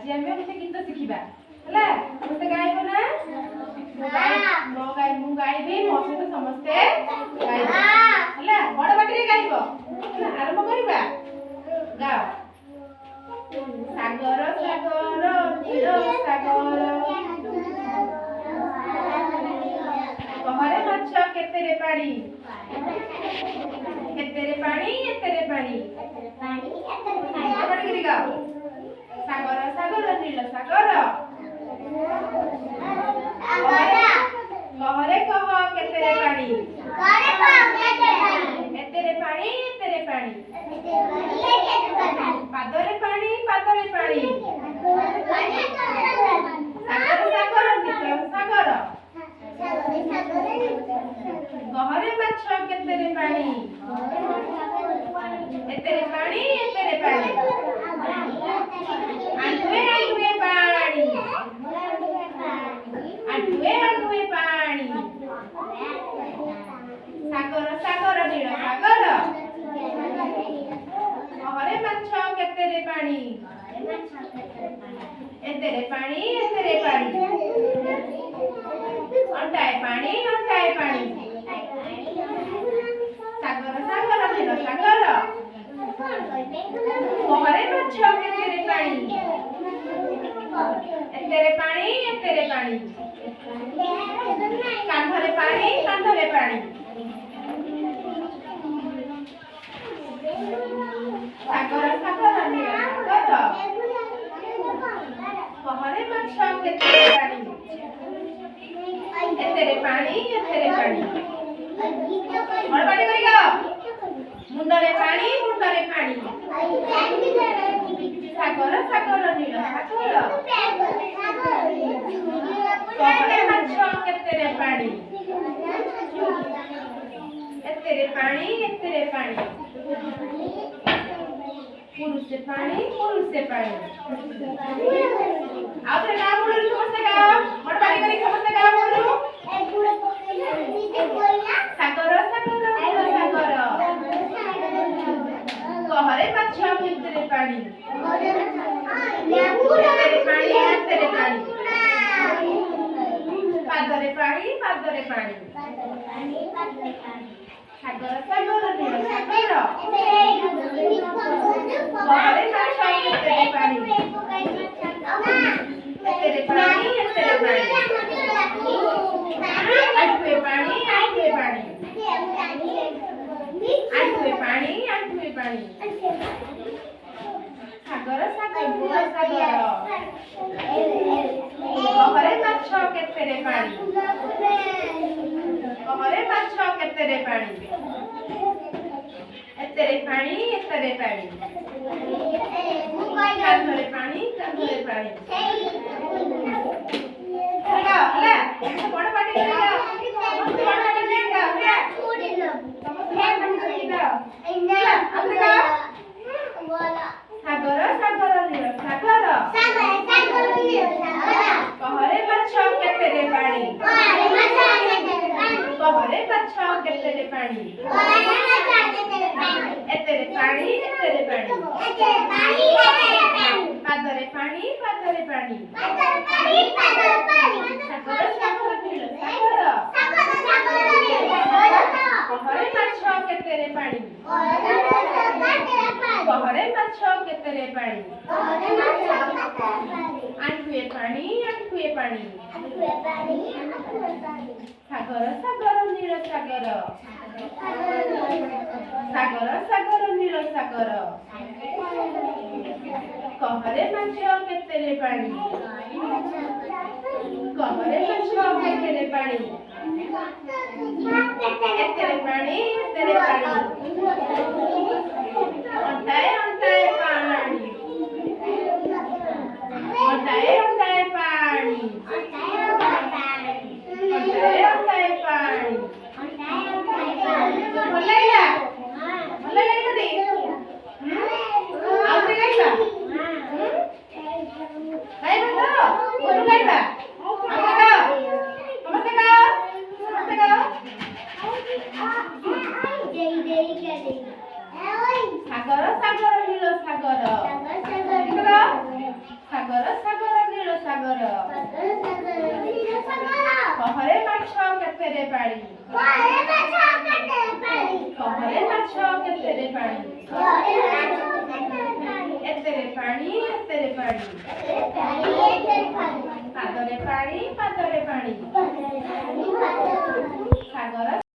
आज आम गोटे गीत शिखा है समस्ते गाइब ना मु गाइबी मो सहित समस्ते गाइब है बड़ पाटी गाइब आरंभ करवा गाओ सागर सागर नील सागर कहरे माछ केतेरे पानी एतेरे पानी गाओ सागर सागर नील सागर कहरे कह केतेरे पानी एतेरे पानी पादरे पानी सागर सागर नील सागर कहरे माछ केतेरे पानी एतेरे पानी आंटुए पानी सागर सागर नील सागर कहरे माछ केतेरे पानी एतेरे पानी अंटाए पानी सागर सागर नील सागर कहरे माछ केतेरे पानी एतेरे पानी कांधरे पानी सागर सागर नील सागर कहरे माछ केतेरे पानी एतेरे पानी बड़ पाटी करी गाओ मुंडरे पानी सागर सागर नील सागर कहरे माछ केतेरे पानी एतेरे पानी पुरुष पानी आपरे ना बोलू समस्त गाओ बड़ पाटी करी समस्त गाओ बोलू सागर सागर नील सागर कहरे माछ केतेरे पानी एतेरे पानी पादरे पानी सागर सागर नील सागर कहरे माछ केतेरे पानी एतेरे पानी आंटुए पानी सागर सागर नील सागर कहरे माछ केतेरे पानी एतेरे पानी कांधरे पानी बड़ पाटी सागर सागर नील सागर कहरे माछ केतेरे पानी एतेरे पानी पादरे पानी सागर सागर नील सागर कहरे माछ केतेरे पानी आंटुए पानी सागर सागर नील सागर कहरे माछ केतेरे पानी एतेरे पानी अंटाए पानी सागर सागर କେତେରେ ପାଣି ଘରେ ମାଛ କେତେରେ ପାଣି ଏତେରେ ପାଣି ଏତେରେ ପାଣି